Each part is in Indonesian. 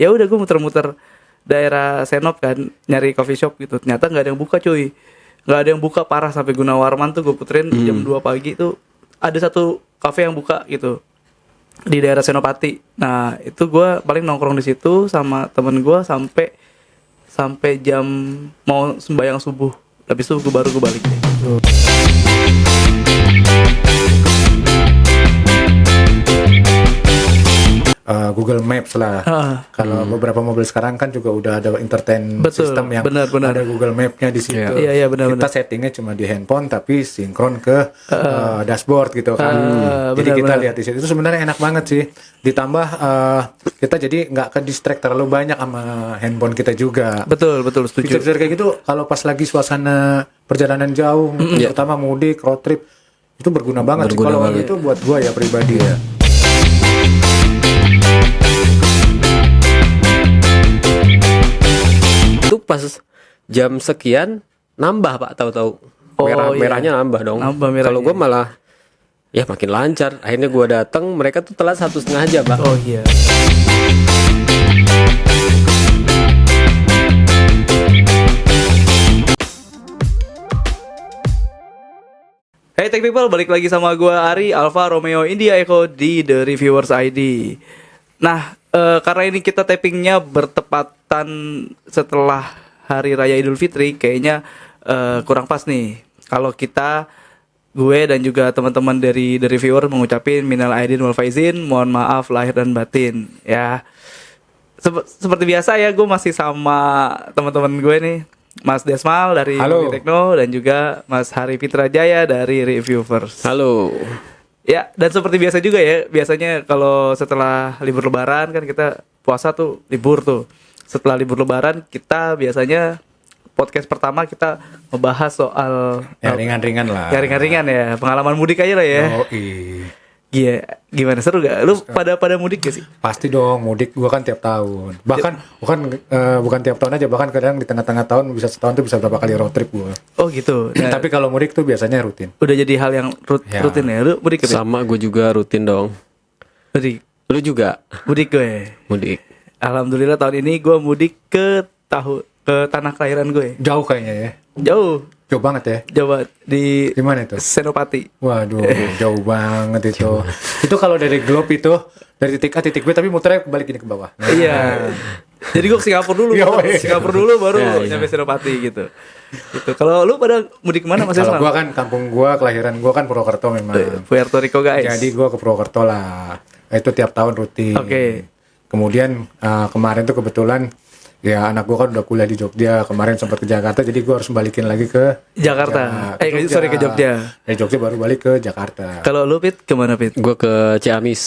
Ya udah gue muter-muter daerah Senop kan, nyari coffee shop gitu. Ternyata nggak ada yang buka cuy, nggak ada yang buka, parah. Sampai Gunawarman tuh gue puterin jam 2 pagi tuh ada satu kafe yang buka gitu di daerah Senopati. Nah itu gue paling nongkrong di situ sama temen gue sampai jam mau sembahyang subuh. Habis itu gue balik deh. Google Maps lah. Kalau beberapa mobil sekarang kan juga udah ada entertain system yang benar. ada Google Map-nya di situ. Iya, benar. Kita settingnya cuma di handphone tapi sinkron ke dashboard gitu kan. Jadi kita lihat di situ itu sebenarnya enak banget sih. Ditambah kita jadi nggak ke distract terlalu banyak sama handphone kita juga. Betul, setuju. Fitur-fitur kayak gitu kalau pas lagi suasana perjalanan jauh, terutama mudik, road trip, itu berguna banget sih. Kalau itu buat gua ya pribadi ya. Itu pas jam sekian nambah Pak, tahu-tahu merahnya nambah dong. Kalau gue malah ya makin lancar. Akhirnya gue datang, mereka tuh telat 1,5 jam Pak. Oh iya. Hey Tech People, balik lagi sama gue Ari, Alfa Romeo India Echo di The Reviewers ID. Nah, karena ini kita tappingnya bertepatan setelah Hari Raya Idul Fitri, kayaknya kurang pas nih kalau gue dan juga teman-teman dari The Reviewer mengucapin minal aidin wal faizin, mohon maaf lahir dan batin ya. Seperti biasa ya, gue masih sama teman-teman gue nih, Mas Desmal dari Mobi Tekno dan juga Mas Hari Fitra Jaya dari Reviewers. Halo. Ya, dan seperti biasa juga ya, biasanya kalau setelah libur lebaran kan kita puasa tuh libur tuh. Setelah libur lebaran kita biasanya podcast pertama kita membahas soal Ya ringan-ringan lah. Ya ringan-ringan ya, pengalaman mudik aja lah ya. Iya, gimana, seru gak? Lu pada mudik gak sih? Pasti dong, mudik gua kan tiap tahun. Bahkan bukan tiap tahun aja, bahkan kadang di tengah-tengah tahun bisa setahun tuh bisa berapa kali road trip gua. Oh gitu. Nah, tapi kalau mudik tuh biasanya rutin. Udah jadi hal yang rutin ya. Lu mudik gak? Sama gue juga rutin dong. Mudik. Lu juga? Mudik gue. Mudik. Alhamdulillah tahun ini gue mudik ke tanah kelahiran gue. Jauh kayaknya ya. Jauh banget ya. Jauh banget di mana itu? Senopati. Waduh, jauh banget itu. Itu kalau dari Globe itu dari titik A titik B tapi muternya balik ini ke bawah. Nah. Iya. Jadi gue ke Singapura dulu. Singapura dulu baru nyampe Senopati gitu. Gitu. Kalau lu pada mudik kemana Mas? Kalau gua kan kampung gua, kelahiran gua kan Purwokerto memang. Puerto Rico guys. Jadi gua ke Purwokerto lah. Itu tiap tahun rutin. Oke. Kemudian kemarin tuh kebetulan ya anak gue kan udah kuliah di Jogja, kemarin sempat ke Jakarta, jadi gue harus balikin lagi ke Jakarta. Ke Jogja. Dari Jogja baru balik ke Jakarta. Kalau lu Pit kemana Pit? Gue ke Ciamis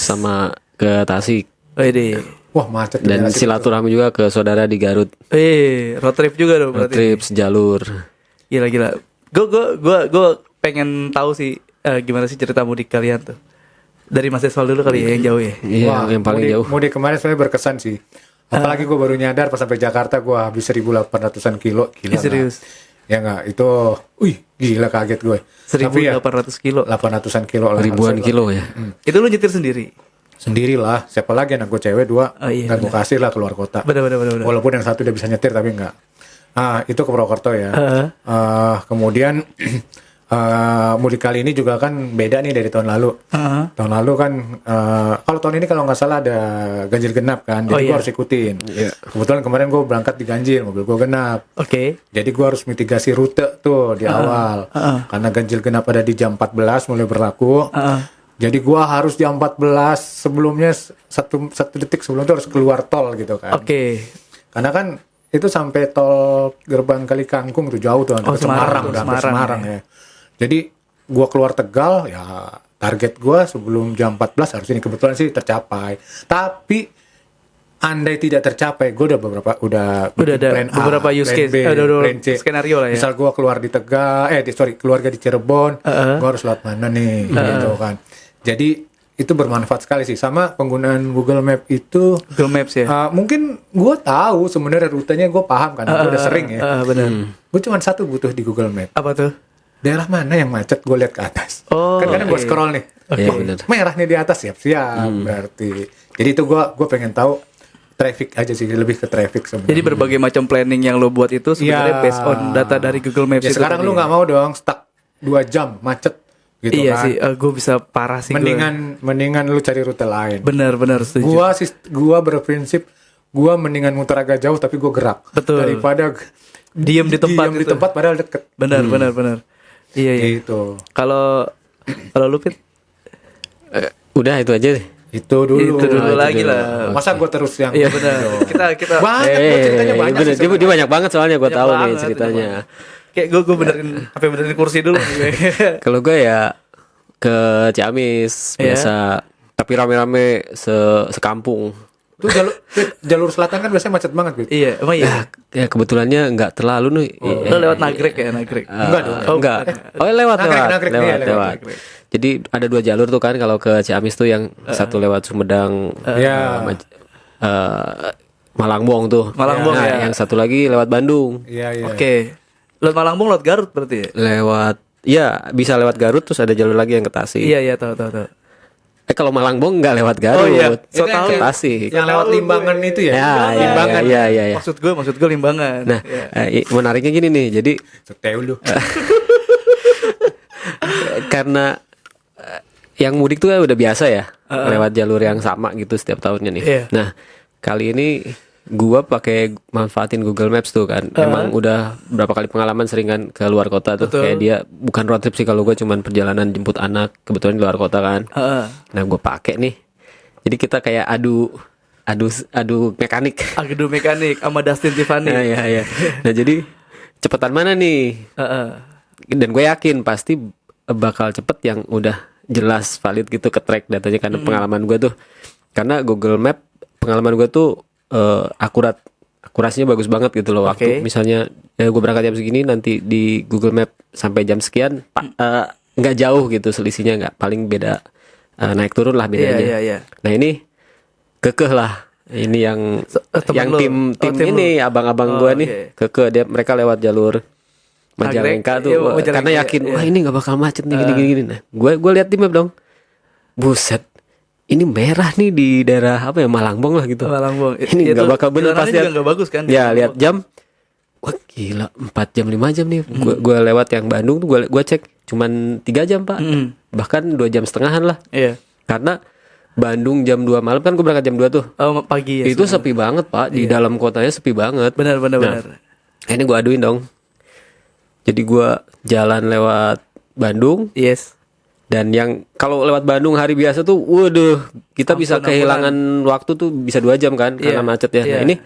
sama ke Tasik. Wah macet. Dan silaturahmi juga ke saudara di Garut. Road trip juga dong berarti. Road trip sejalur. Gila. Gue pengen tahu sih gimana sih cerita mudik kalian tuh. Dari Mas Deswal dulu kali ya yang jauh ya. Iya, yang paling jauh. Mudik kemarin sebenarnya berkesan sih. Apalagi gue baru nyadar pas sampai Jakarta gue habis 1.800-an kilo. Gila. Serius? Ya enggak, itu gila kaget gue. 1.800 kilo. 800-an kilo lah. Ribuan kilo ya. Itu lu nyetir sendiri? Sendirilah, siapa lagi, anak gue cewek 2. Kan gue kasih lah keluar kota. Bener. Walaupun yang satu udah bisa nyetir tapi enggak. Itu ke Purwokerto ya. Kemudian mudik kali ini juga kan beda nih dari tahun lalu. Tahun lalu kan kalau tahun ini kalau nggak salah ada ganjil genap kan, jadi gue harus ikutin. Kebetulan kemarin gue berangkat di ganjil, mobil gue genap. Jadi gue harus mitigasi rute tuh di awal, karena ganjil genap ada di jam 14 mulai berlaku. Jadi gue harus jam 14 sebelumnya satu detik sebelum itu harus keluar tol gitu kan. Karena kan itu sampai tol gerbang Kali Kangkung tuh jauh tuh, Semarang ya. Jadi gue keluar Tegal ya, target gue sebelum jam 14 harus ini, kebetulan sih tercapai. Tapi andai tidak tercapai, gue udah ada plan beberapa use case, plan C, skenario lah ya. Misal gue keluar di Tegal, keluarga di Cirebon, gue harus lewat mana nih, gitu kan. Jadi itu bermanfaat sekali sih. Sama penggunaan Google Map itu. Google Maps ya. Mungkin gue tahu sebenarnya rutenya, gue paham kan, gue udah sering ya. Benar. Gue cuma satu butuh di Google Map. Apa tuh? Daerah mana yang macet, gue lihat ke atas. Kan kadang gue scroll nih, merah nih di atas, siap-siap berarti. Jadi itu gue pengen tahu traffic aja sih, lebih ke traffic sebenarnya. Jadi berbagai macam planning yang lo buat itu sebenarnya based on data dari Google Maps Ya itu sekarang tadi. lu nggak mau dong stuck 2 jam macet gitu Iya kan. sih, gue bisa parah sih. Mendingan lu cari rute lain. Benar setuju. Gua berprinsip gua mendingan muter agak jauh tapi gua gerak Betul. daripada Diem di tempat di gitu. tempat padahal deket. Benar. Iya. Gitu. Kalau lu Pit? Udah itu aja deh. Itu dulu. Itu dulu lagi lah. Masa gua terus yang Iya benar. Kita banyak gua ceritanya banyak bener, sih dia banyak banget soalnya gue Banyak tahu nih banget, ceritanya. kayak gue benerin kursi dulu. Kalau gue ya ke Ciamis Iya. biasa, tapi rame-rame sekampung. Itu jalur selatan kan biasanya macet banget gitu. Iya, emang iya. Ya kebetulannya nggak terlalu nih. Lo lewat Nagrek ya, Nagrek. Enggak dong. Enggak. Oh lewat. Nagrek, iya, lewat. Jadi ada 2 jalur tuh kan kalau ke Ciamis tuh, yang satu lewat Sumedang, Ya. Malangbong tuh. Malangbong, Nah, ya. yang satu lagi lewat Bandung. Iya. Oke. Lewat Malangbong, lewat Garut berarti ya? Lewat, ya bisa lewat Garut, terus ada jalur lagi yang ke Tasik. Iya, tahu. Kalau Malangbong nggak lewat Garut, Oh, iya. So Itu tahu. ke Tasik. Yang lewat Limbangan itu ya. Limbangan. Iya. Maksud gue Limbangan. Nah, Iya. menariknya gini nih. Jadi Setel lu. karena yang mudik tuh udah biasa ya, lewat jalur yang sama gitu setiap tahunnya nih. Iya. Nah, kali ini gua pakai manfaatin Google Maps tuh kan. Emang udah berapa kali pengalaman sering kan ke luar kota tuh. Betul. Kayak dia bukan road trip sih, kalau gua cuman perjalanan jemput anak, kebetulan di luar kota kan. Heeh. Nah, gua pakai nih. Jadi kita kayak adu mekanik. Agdo mekanik sama Dustin Tiffany. Iya. Nah, jadi cepetan mana nih? Heeh. Dan gue yakin pasti bakal cepet yang udah jelas valid gitu ke track datanya, karena pengalaman gue tuh, karena Google Map pengalaman gue tuh akurasinya bagus banget gitu loh. Waktu Oke. misalnya gue berangkat jam segini, nanti di Google Map sampai jam sekian nggak jauh gitu selisihnya, nggak, paling beda naik turun lah bedanya. Iya. Nah ini kekeh lah, ini yang temen yang lu. tim Oh, tim ini abang-abang gue nih, oke. kekeh dia, mereka lewat jalur Majalengka tuh, Iya, Majalengka, karena yakin iya. wah ini nggak bakal macet nih gini. Nah, gue lihat di map dong, buset, ini merah nih di daerah apa ya, Malangbong lah gitu. Malangbong. Ini Itu nggak bakal bener jalanannya pas juga lihat. nggak bagus kan? Ya lihat jam, wah gila 4 jam 5 jam nih. Gue lewat yang Bandung tuh gue cek cuman 3 jam pak, bahkan 2 jam setengahan lah. Iya. Karena Bandung jam 2 malam kan, gue berangkat jam 2 tuh. Oh, pagi ya. Itu sepi banget pak, di dalam kotanya sepi banget. Benar. Ini gue aduin dong. Jadi gue jalan lewat Bandung, Yes. dan yang kalau lewat Bandung hari biasa tuh, waduh, kita bisa kehilangan waktu tuh bisa 2 jam kan karena Iya, macet ya. iya. Nah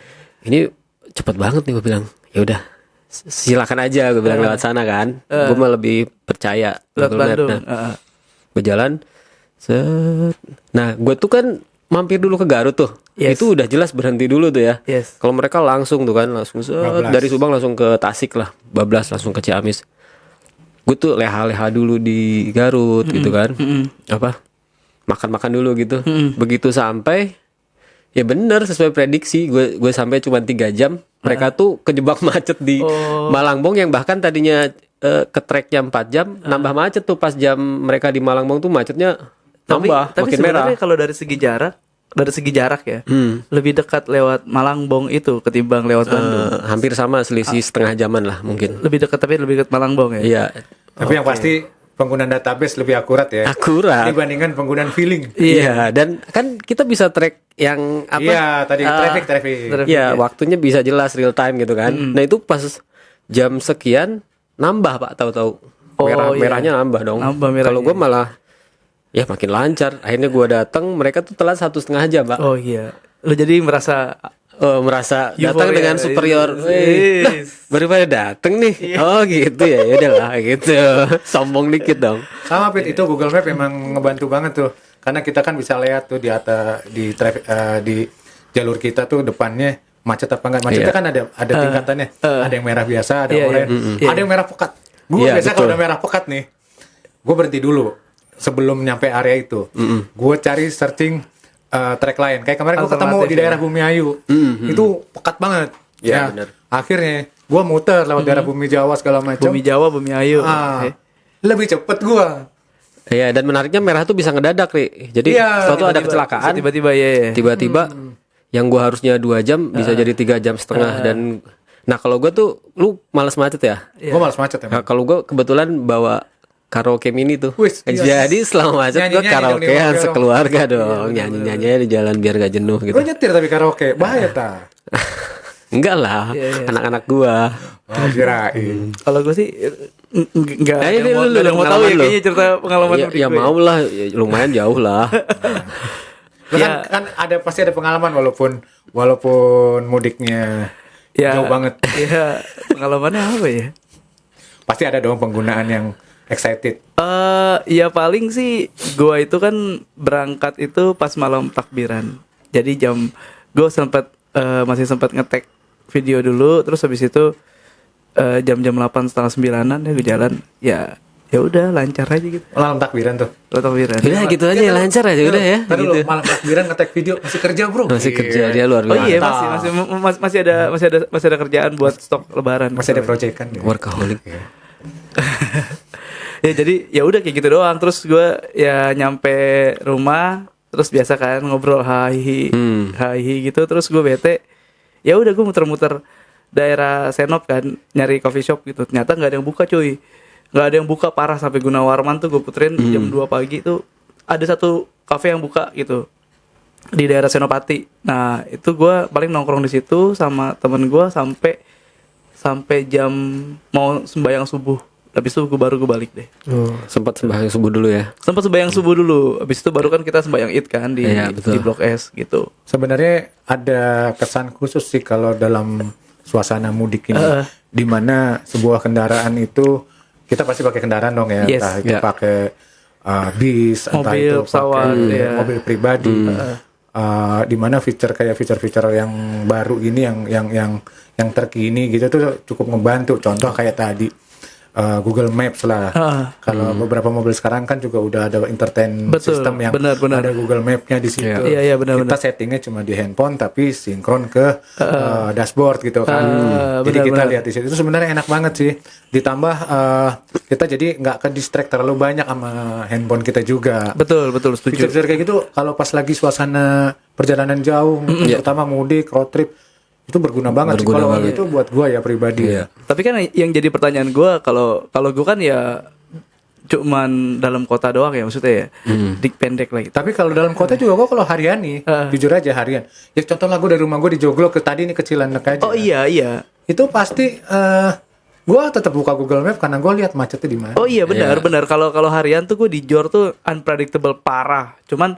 ini cepet banget nih, gue bilang. Ya udah, silakan aja, gue bilang lewat sana kan. Gue mah lebih percaya Lewat Google Map. Bandung. Nah, gue jalan, set. Nah, gue tuh kan mampir dulu ke Garut tuh. Yes. Itu udah jelas berhenti dulu tuh ya. Yes. Kalau mereka langsung tuh kan, langsung set, Bablas. dari Subang langsung ke Tasik lah, bablas langsung ke Ciamis. Gue tuh leha-leha dulu di Garut gitu kan, apa, makan-makan dulu gitu. Begitu sampai, ya bener sesuai prediksi, gue sampai cuma 3 jam. Mereka tuh kejebak macet di Malangbong, yang bahkan tadinya ke tracknya 4 jam, nambah macet tuh pas jam mereka di Malangbong tuh macetnya nambah, Tapi makin merah. sebenarnya kalau dari segi jarak ya, lebih dekat lewat Malangbong itu ketimbang lewat Bandung. Hampir sama, selisih setengah jaman lah mungkin. Lebih dekat Malangbong ya. Iya, Tapi yang pasti penggunaan database lebih akurat ya. akurat. Dibandingkan penggunaan feeling. Iya, dan kan kita bisa track yang apa? Iya, tadi traffic. Iya, waktunya bisa jelas real time gitu kan. Nah, itu pas jam sekian nambah Pak, tahu-tahu. Oh, iya. Merahnya nambah dong. Nambah merahnya. Kalau gue malah ya makin lancar. Akhirnya gue datang, mereka tuh telat 1,5 jam, Pak. Oh iya. Lo jadi merasa Merasa Euforia. datang dengan superior. Yes. Lah, baru pada dateng nih. Oh, gitu ya. Ya udahlah gitu. Sombong dikit dong. Sama Pit, itu Google Map memang ngebantu banget tuh. Karena kita kan bisa lihat tuh di atas di jalur kita tuh depannya macet apa enggak. Macetnya kan ada tingkatannya. Ada yang merah biasa, ada Iya, oranye, iya. ada yang merah pekat. Gue Iya, biasa betul. kalau udah merah pekat nih, gue berhenti dulu sebelum nyampe area itu. Gue cari searching track lain. Kayak kemarin gue ketemu Alternatif di daerah Bumi Ayu. Itu pekat banget. Iya, Ya, bener. akhirnya gue muter lewat daerah Bumi Jawa segala macam. Bumi Jawa, Bumi Ayu. Oke. Lebih cepet gue. Iya, dan menariknya merah tuh bisa ngedadak, Ri. Jadi Iya, suatu ada Tiba-tiba. kecelakaan, Tiba-tiba ya. tiba-tiba yang gua harusnya 2 jam bisa jadi 3,5 jam. Dan nah kalau gua tuh lu malas macet ya. Gue malas macet Nah, emang. kalau gua kebetulan bawa karaoke mini tuh. Wis, iya. Jadi selama macet gua Nyanyi-nyanyi dong di karaokean mobil. sekeluarga dong. Nyanyi-nyanyi di jalan biar gak jenuh gitu. Lo nyetir tapi karaoke, bahaya ta? Enggak lah, anak-anak gua. Oh, kirain. Kalau gue sih nggak Nah, ada ini yang mau, lu nggak ada yang mau tahu pengalaman ya lu. kayaknya cerita pengalaman Ya, mudik ya gue. mau lah, ya, lumayan jauh lah. Lo Ya. kan ada pasti ada pengalaman walaupun mudiknya Ya, jauh banget. ya pengalamannya apa ya? Pasti ada dong penggunaan yang excited. Ya paling sih gua itu kan berangkat itu pas malam takbiran. Jadi gue masih sempat ngetek video dulu, terus habis itu jam-jam 8 setengah 9-an ya gue jalan. Ya udah lancar aja gitu. Malam takbiran tuh. Malam takbiran. Udah gitu aja ya, lancar aja udah ya. Tadi Gitu. lo malam takbiran ngetek video masih kerja bro. Masih kerja Iya. dia luar Oh biasa. iya masih ada kerjaan buat stok lebaran. Masih ada proyekan. Ya. Workaholic. Ya jadi ya udah kayak gitu doang. Terus gue ya nyampe rumah, terus biasa kan ngobrol hahi gitu. Terus gue bete. Ya udah gue muter-muter daerah Senop kan, nyari coffee shop gitu. Ternyata nggak ada yang buka cuy. Nggak ada yang buka, parah. Sampai Gunawarman tuh gue puterin jam 2 pagi tuh ada satu cafe yang buka gitu di daerah Senopati. Nah itu gue paling nongkrong di situ sama temen gue sampai jam mau sembahyang subuh. Habis itu baru gue balik deh. Sempat sembahyang subuh dulu ya. Sempat sembahyang subuh dulu. Habis itu baru kan kita sembahyang Id kan di Iya, betul. di Blok S gitu. Sebenarnya ada kesan khusus sih kalau dalam suasana mudik ini, di mana sebuah kendaraan itu kita pasti pakai kendaraan dong ya, Yes. entah itu Ya. pakai bis, entah Mobil, itu pesawat, pakai ya. mobil pribadi, di mana fitur-fitur yang baru ini yang terkini gitu tuh cukup membantu. Contoh kayak tadi. Google Maps lah. Kalau beberapa mobil sekarang kan juga udah ada entertain Betul, system yang benar. ada Google Map-nya di situ. Iya, benar. Kita settingnya cuma di handphone tapi sinkron ke dashboard gitu kan. Jadi kita benar. lihat di situ itu sebenarnya enak banget sih. Ditambah kita jadi nggak ke distract terlalu banyak sama handphone kita juga. Betul, setuju. Fitur-fitur kayak gitu kalau pas lagi suasana perjalanan jauh, terutama mudik, road trip itu berguna banget sih. Berguna Kalau banget. itu buat gua ya pribadi. Iya. Tapi kan yang jadi pertanyaan gue kalau gue kan ya cuman dalam kota doang ya maksudnya ya. Dik pendek lagi. Tapi kalau dalam kota juga gue kalau harian nih, jujur aja harian. Ya contoh lah gue dari rumah gue di Joglo ke tadi nih kecilan aja. Oh iya. Itu pasti gue tetap buka Google Map karena gue lihat macetnya di mana. Oh iya benar. Kalau harian tuh gue di Jor tuh unpredictable parah. Cuman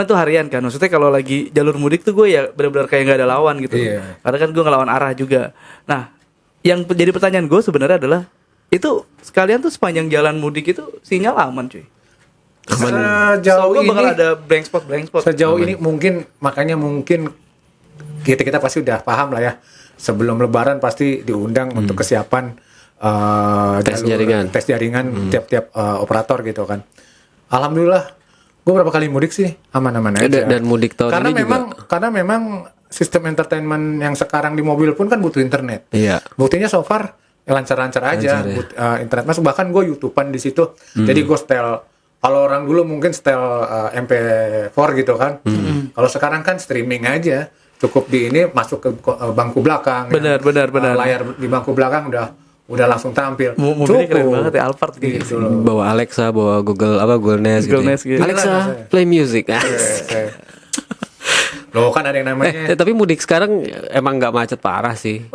tuh harian kan. Maksudnya kalau lagi jalur mudik tuh gue ya benar-benar kayak nggak ada lawan gitu. Iya. Karena kan gue ngelawan arah juga. Nah, yang jadi pertanyaan gue sebenarnya adalah itu sekalian tuh sepanjang jalan mudik itu sinyal aman cuy. Sejauh Gue bakal ini, ada blank spot. sejauh ini mungkin kita pasti udah paham lah ya. Sebelum Lebaran pasti diundang untuk kesiapan Tes jaringan. tes jaringan tiap-tiap operator gitu kan. Alhamdulillah. Gue berapa kali mudik sih aman-aman aja. Dan mudik tahun karena ini memang, juga. Karena memang sistem entertainment yang sekarang di mobil pun kan butuh internet. Iya. Buktinya so far ya lancar-lancar aja. Lancar, ya. Internet masuk bahkan gue YouTubean di situ. Jadi gue setel. Kalau orang dulu mungkin setel MP4 gitu kan. Kalau sekarang kan streaming aja. Cukup di ini masuk ke bangku belakang. Benar. Layar di bangku belakang udah langsung tampil. Mobilnya keren banget ya, Alphard kayak gitu loh. Bawa Alexa, bawa Google Nest Google gitu. Nest gitu. Alexa, play music. Loh kan ada yang namanya. Tapi mudik sekarang emang nggak macet parah sih.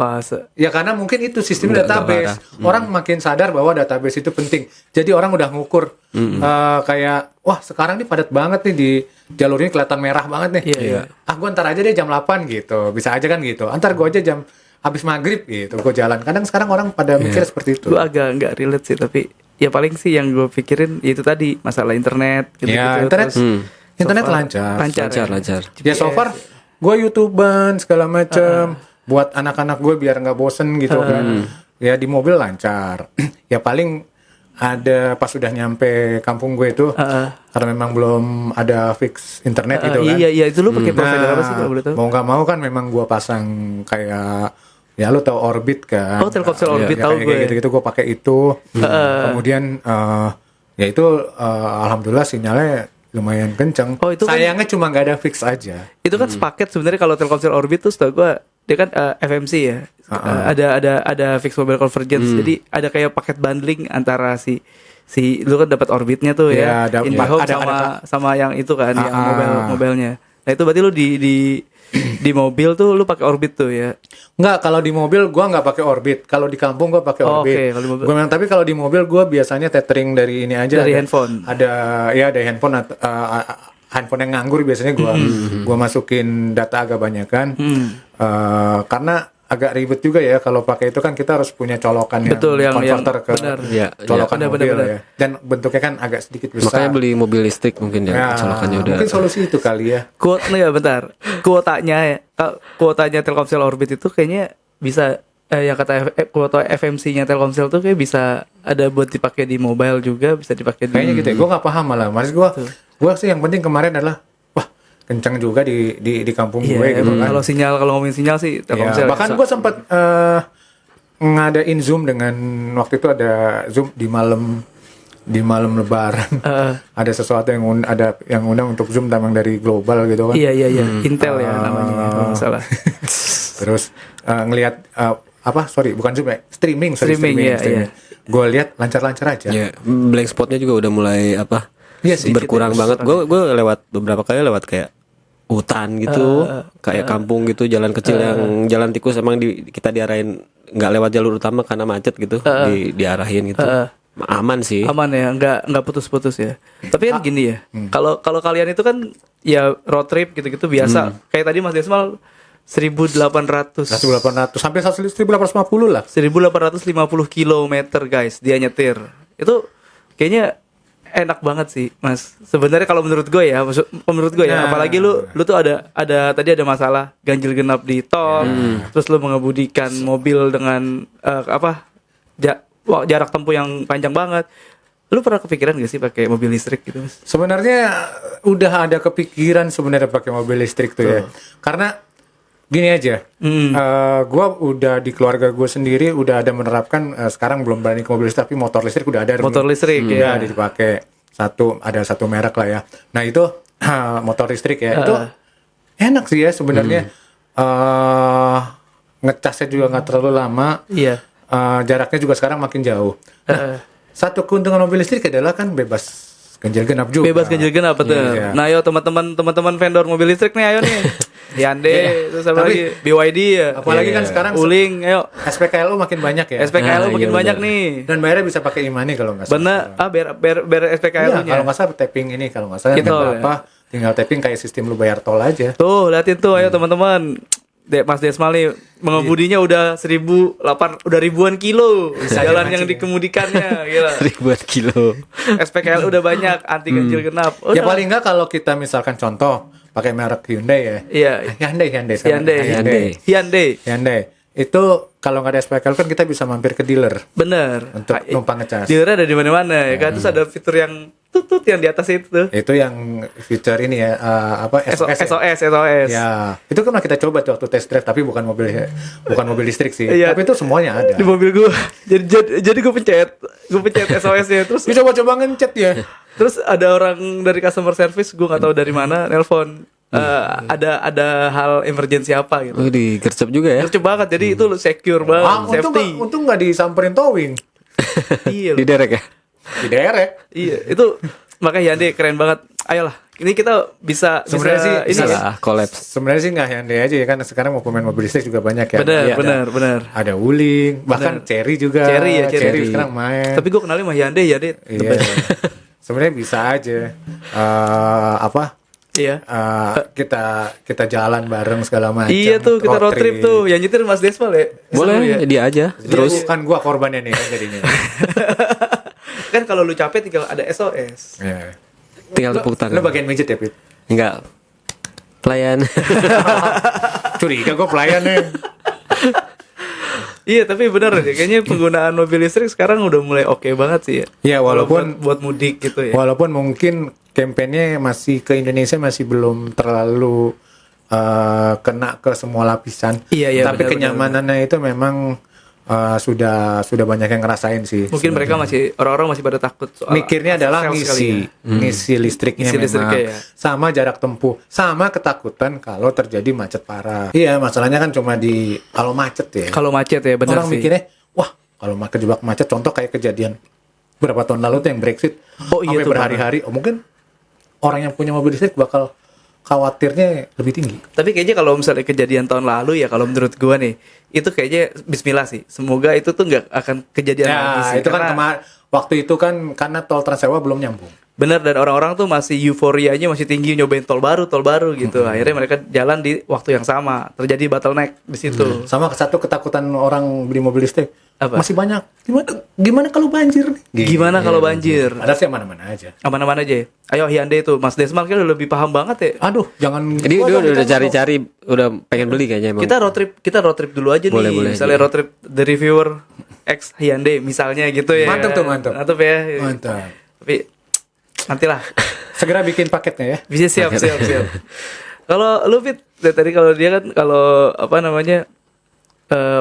Ya karena mungkin itu sistem Nggak database. parah. Orang makin sadar bahwa database itu penting. Jadi orang udah ngukur kayak wah sekarang nih padat banget nih di jalur ini kelihatan merah banget nih. Iya. Ah gue ntar aja deh jam 8 gitu. Bisa aja kan gitu. Antar gue aja jam habis maghrib gitu. Gue jalan. Kadang sekarang orang pada mikir seperti itu. Gue agak nggak relate sih, tapi ya paling sih yang gue pikirin itu tadi masalah internet gitu. Ya internet internet So far, lancar. Lancar. Ya so far gue YouTuber segala macem buat anak-anak gue biar nggak bosen gitu kan. Ya di mobil lancar. Ya paling ada pas sudah nyampe kampung gue itu karena memang belum ada fix internet gitu kan. Iya itu lu pakai provider apa sih kalau boleh tahu? Mau nggak mau kan memang gue pasang kayak ya lu tahu Orbit kan. Oh, Telkomsel Orbit, tahu gue. Kayak gitu-gitu gue pakai itu. Kemudian ya itu alhamdulillah sinyalnya lumayan kenceng. Oh, itu kan- Sayangnya cuma nggak ada fix aja. Itu kan sepaket sebenarnya kalau Telkomsel Orbit tuh setahu gua dia kan FMC ya. Ada fixed mobile convergence. Jadi ada kayak paket bundling antara si lu kan dapat Orbitnya tuh Iya, ya. IndiHome sama yang itu kan yang mobilnya. Nah, itu berarti lu di mobil tuh lu pakai Orbit tuh ya. Nggak, kalau di mobil gua nggak pakai Orbit. Kalau di kampung gua pakai Oh, Orbit. oke, kalau di mobil. Tapi kalau di mobil gua biasanya tethering dari ini aja. Dari handphone. Ada handphone handphone yang nganggur biasanya gua masukin data agak banyakan. Karena agak ribet juga ya kalau pakai itu kan kita harus punya colokan Betul, yang converter ke benar. Iya, colokan iya. mobil Benar. ya. Dan bentuknya kan agak sedikit besar. Makanya beli mobil listrik mungkin ya, Ya, colokannya udah. mungkin solusi itu kali ya. Bentar. Kuotanya Telkomsel Orbit itu kayaknya bisa yang kata kuota FMC-nya Telkomsel tuh kayak bisa ada buat dipakai di mobile juga, bisa dipakai di Kayaknya gitu ya. Gue nggak paham malah. Maksud gue sih yang penting kemarin adalah wah kencang juga di kampung gue gitu kan. Kalau ngomongin sinyal sih Telkomsel. Ya, bahkan gue sempat ngadain Zoom dengan waktu itu ada Zoom di malam Lebaran. Ada sesuatu yang ada yang undang untuk Zoom memang dari global gitu kan. Iya. Intel ya namanya kalau nggak salah. Terus ngelihat bukan Zoom ya, streaming. Iya. Gue lihat lancar-lancar aja. Ya, blank spotnya juga udah mulai Iya sih, berkurang banget. Gue lewat beberapa kali kayak hutan gitu, kayak kampung gitu, jalan kecil yang jalan tikus emang kita diarahin nggak lewat jalur utama karena macet gitu, diarahin gitu. Aman sih. Aman ya, nggak putus-putus ya. Tapi kan gini ya, kalau kalian itu kan ya road trip gitu-gitu biasa. Kayak tadi Mas Desmal 1800 sampai 1850 lah. 1850 kilometer guys dia nyetir. Itu kayaknya enak banget sih Mas. Sebenarnya kalau menurut gue ya, apalagi lu tuh ada tadi ada masalah ganjil genap di tol, terus lu mengemudikan mobil dengan jarak tempuh yang panjang banget. Lu pernah kepikiran gak sih pakai mobil listrik gitu Mas? Sebenarnya udah ada kepikiran sebenarnya pakai mobil listrik tuh ya. Karena gini aja, gue udah di keluarga gue sendiri udah ada menerapkan sekarang belum berani ke mobil listrik tapi motor listrik udah ada. Motor listrik ya. Udah dipakai ada satu merek lah ya. Nah itu motor listrik ya itu enak sih ya sebenarnya. Ngecasnya juga nggak terlalu lama. Iya. Jaraknya juga sekarang makin jauh. Nah, satu keuntungan mobil listrik adalah kan bebas ganjil genap juga. Bebas ganjil genap betul. Iya. Nah, ayo teman-teman vendor mobil listrik nih ayo nih. Hyundai terus apa lagi? BYD ya. Apalagi kan sekarang Uling, ayo. SPKLU makin banyak ya. SPKLU makin iya banyak bener. nih. Dan bayarnya bisa pakai e-money kalau nggak salah. Bener, biar Iya, SPKLU-nya. kalau nggak salah tapping ini kalau nggak salah Gitu, nggak apa tinggal tapping kayak sistem lu bayar tol aja. Tuh, liatin tuh ayo teman-teman. Mas Desmal nih mengemudinya udah ribuan kilo jalan yang dikemudikannya gila. Ribuan kilo. SPKL udah banyak anti ganjil genap. Ya paling nggak kalau kita misalkan contoh pakai merek Hyundai ya. Iya. Hyundai sekarang. Hyundai. Itu kalau nggak ada SPKL kan kita bisa mampir ke dealer Bener. untuk numpang ngecas. Dealer ada di mana-mana ya kan. Terus ada fitur yang tutut yang di atas itu tuh. Itu yang feature ini ya SOS. SOS. Ya, itu kan kita coba tuh waktu test drive tapi bukan mobil listrik sih. Iya. Tapi itu semuanya ada. Di mobil gue. Jadi gue pencet SOS-nya terus Bisa coba ngencet ya. terus ada orang dari customer service gue nggak tahu dari mana nelpon. Ada hal emergency apa gitu. Oh, digercep juga ya. Lucu banget, jadi itu secure banget, safety. Untung nggak disamperin towing. Iya, Di derek ya. Di daerah. iya, itu makanya Hyundai keren banget. Ayolah, ini kita bisa Sebenarnya sih ini Bisa ya. lah, kolaps. Sebenarnya sih nggak Hyundai aja ya kan sekarang mau pemain mobil listrik juga banyak ya. Benar, Iya, benar. Ada Wuling, bahkan Cherry juga. Cherry. sekarang main. Tapi gue kenalnya sama Hyundai ya, Dit. Iya. Sebenarnya bisa aja. Iya. Kita jalan bareng segala macam. Iya tuh, kita road trip tuh. Yang nyetir Mas Desmal ya. Boleh, Seru ya. dia aja. Terus kan gua korbannya nih kan jadinya. Kan kalau lu capek tinggal ada SOS. Iya. Tinggal tepuk Lo tangan. bagian midget ya, Pit? Enggak. Pelayan. Curiga gua pelayannya. Iya, tapi benar deh. Kayaknya penggunaan mobil listrik sekarang udah mulai oke banget sih ya. Iya, walaupun buat mudik gitu ya. Walaupun mungkin kampanyenya masih ke Indonesia masih belum terlalu kena ke semua lapisan. Iya, Tapi benar, kenyamanannya itu memang sudah banyak yang ngerasain sih. Mungkin mereka orang-orang masih pada takut soal Mikirnya adalah after sales kali ya. ngisi listriknya Ngisi memang. listriknya ya. Sama jarak tempuh, sama ketakutan kalau terjadi macet parah. Iya, masalahnya kan cuma kalau macet ya. Kalau macet ya benar Orang sih. mikirnya, wah kalau kejebak macet, contoh kayak kejadian berapa tahun lalu tuh yang Brexit, Oh, iya sampai tuh, berhari-hari. Mungkin orang yang punya mobil listrik bakal khawatirnya lebih tinggi. Tapi kayaknya kalau misalnya kejadian tahun lalu ya, kalau menurut gua nih, itu kayaknya Bismillah sih. Semoga itu tuh nggak akan kejadian lagi Ya, sih. itu kan Karena waktu itu kan karena tol Trans Jawa belum nyambung. bener, dan orang-orang tuh masih euforianya masih tinggi nyobain tol baru gitu. Akhirnya mereka jalan di waktu yang sama. Terjadi bottleneck di situ. Sama satu ketakutan orang beli mobil listrik. Apa? Masih banyak. Gimana kalau banjir nih? Gimana kalau banjir? Ada sih mana-mana aja. Aman-aman aja ya. Ayo Hyundai itu, Mas Desmal kan udah lebih paham banget ya. Aduh, jangan. Jadi dia udah cari-cari, udah pengen beli kayaknya emang. Kita road trip dulu aja Boleh, nih. boleh. Misalnya road trip The Reviewer X Hyundai misalnya gitu ya. Mantap tuh, mantap. Mantap ya. Mantap. Tapi nantilah. Segera bikin paketnya ya. Bisa siap. Kalau lu Fit, dari tadi kalau dia kan kalau apa namanya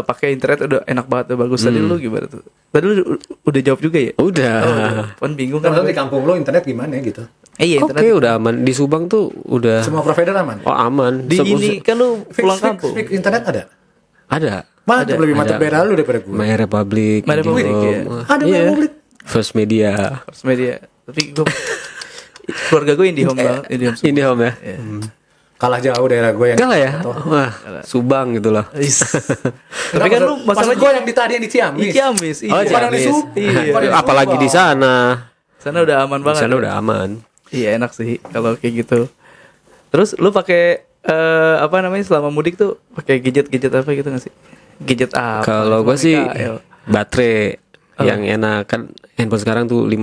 pakai internet udah enak banget tuh, bagus. Tadi lu gimana tuh? Tadi lu udah jawab juga ya? Udah. Kan bingung kan. Kan di kampung lo internet gimana gitu? Iya, Oke, internet. udah aman. Di Subang tuh udah. Semua provider aman. Oh, aman. Di ini kan lu pulang kampung. Fix internet ada? Ada. Mantap, lebih mantap Ada. daerah lu daripada gue. My Republic. My Republic, Indihome. iya. Ada Iya. publik. First Media. First media. Tapi gue keluarga gue IndiHome banget, IndiHome. Indihome ya. Kalah jauh daerah gue yang. Enggak lah ya. Wah, Subang gitu loh. Tapi kan lu masalah gue yang tadi yang di Ciamis. Ciamis. Oh, Iya. Bukan yang di Ciamis. Subang. Iya. Bukan yang di Apalagi di Subang. sana. Sana udah aman Di banget. sana udah aman. Iya, enak sih kalau kayak gitu. Terus lu pakai apa namanya selama mudik tuh pakai gadget apa gitu nggak sih? Gadget apa? Kalau gue sih Mikael. baterai yang enak kan handphone sekarang tuh 5000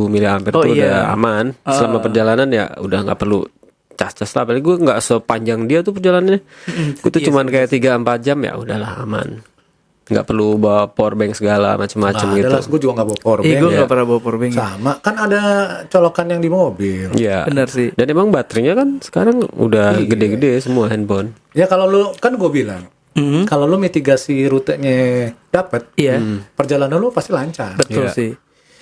mAh Oh, tuh iya. udah aman. Selama perjalanan ya udah nggak perlu cas-cas lah. Apalagi gue nggak sepanjang dia tuh perjalanannya. Gue tuh cuman kayak 3-4 jam ya udahlah aman. Nggak perlu bawa power bank segala macem-macem Nah, gitu. adalah gue juga nggak bawa power Iya, bank. gue ya. nggak pernah bawa power bank. Sama kan ada colokan yang di mobil. Iya. Benar sih. Dan emang baterainya kan sekarang udah gede-gede semua handphone. Ya kalau lu kan gue bilang, kalau lu mitigasi rutenya dapat, Iya. perjalanan lu pasti lancar. Betul Iya. sih.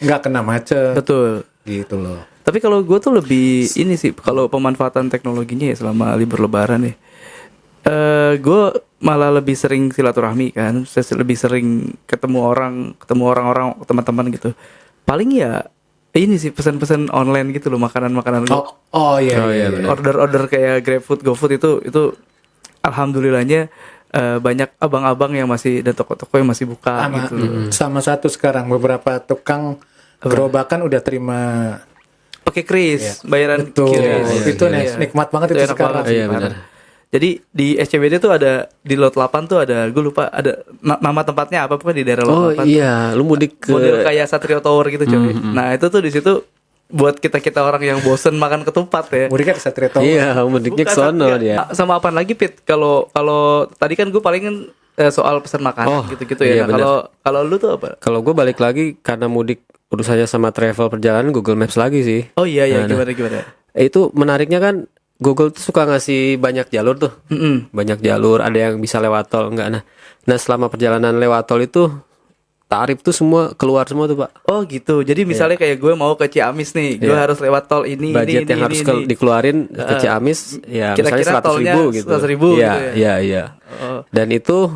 Nggak kena macet. Betul. Gitu loh. Tapi kalau gue tuh lebih ini sih kalau pemanfaatan teknologinya ya selama libur lebaran nih. Gue malah lebih sering silaturahmi kan, saya lebih sering ketemu orang-orang teman-teman gitu. Paling ya ini sih pesan-pesan online gitu loh, makanan-makanan Oh iya. Oh, iya, benar. order-order kayak GrabFood, GoFood itu alhamdulillahnya banyak abang-abang yang masih dan toko-toko yang masih buka Sama, gitu loh. sama satu sekarang beberapa tukang gerobakan udah terima. Pakai kris, bayaran Betul. QRIS. Itu nikmat banget itu enak sekarang. banget sih, Iya, parah. benar. Jadi di SCBD tuh ada di lot 8 tuh ada, gue lupa ada nama tempatnya apa, pokoknya di daerah Oh lot 8 iya, lu mudik ke model kayak Satrio Tower gitu coy. Nah itu tuh di situ buat kita orang yang bosen makan ketupat ya. Mudik ke Satria Tower. Iya, mudiknya ke Bukan, sono tapi dia. sama apaan lagi Pit? Kalau tadi kan gue paling soal pesan makanan Oh, gitu-gitu iya, ya. Nah, kalau lu tuh apa? Kalau gue balik lagi karena mudik urusannya sama travel perjalanan Google Maps lagi sih. Oh iya Nah, gimana? Itu menariknya kan Google tuh suka ngasih banyak jalur tuh. Banyak jalur, ada yang bisa lewat tol, enggak. Nah selama perjalanan lewat tol itu tarif tuh semua keluar semua tuh, Pak. Oh gitu. Jadi misalnya kayak gue mau ke Ciamis nih, gue harus lewat tol ini. Budget yang harus dikeluarin ke Ciamis ya kira-kira misalnya 100.000 tolnya gitu. 100.000 Iya, gitu ya? iya. Oh. Dan itu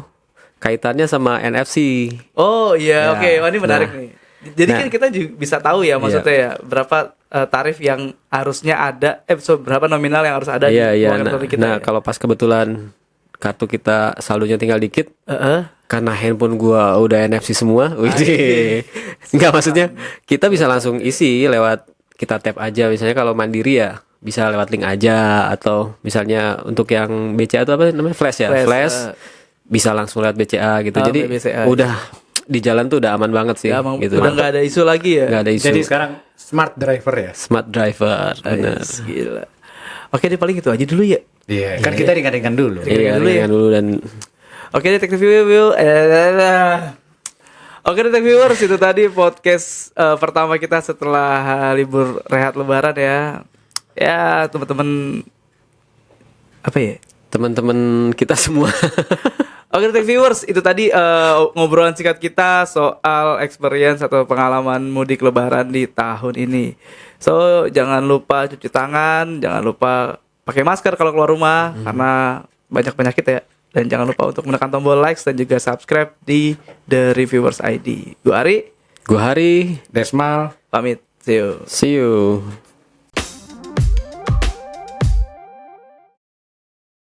kaitannya sama NFC. Oh iya, Ya, oke. Wah, ini menarik nah. nih. Jadi Nah. kan kita juga bisa tahu ya maksudnya ya berapa tarif yang harusnya ada, berapa nominal yang harus ada Iya, di iya. uang Nah, elektronik kita. nah Ya? kalau pas kebetulan kartu kita saldonya tinggal dikit, Heeh. karena handphone gua udah NFC semua, widih. Enggak, maksudnya kita bisa langsung isi lewat kita tap aja. Misalnya kalau mandiri ya bisa lewat link aja, atau misalnya untuk yang BCA itu apa namanya, flash ya, flash bisa langsung lewat BCA gitu. Oh, Jadi BCA. udah di jalan tuh udah aman banget sih. Ya, emang gitu. udah nggak ada isu lagi ya. Nggak ada isu. Jadi sekarang smart driver ya. Smart driver, benar. Ais, gila. Oke deh, paling itu aja dulu ya. Iya, kan kita ringan-ringan dulu. Iya, dulu ya. ringan dulu dan Oke detektif view. Oke detektif viewers, itu tadi podcast pertama kita setelah libur rehat lebaran ya. Ya teman-teman apa ya? teman-teman kita semua. Oke, Tech Viewers, itu tadi ngobrolan singkat kita soal experience atau pengalaman mudik lebaran di tahun ini. So, jangan lupa cuci tangan, jangan lupa pakai masker kalau keluar rumah karena banyak penyakit ya. Dan jangan lupa untuk menekan tombol likes dan juga subscribe di The Reviewers ID. Gua Ari, Gua Hari, Desmal. pamit. See you. see you.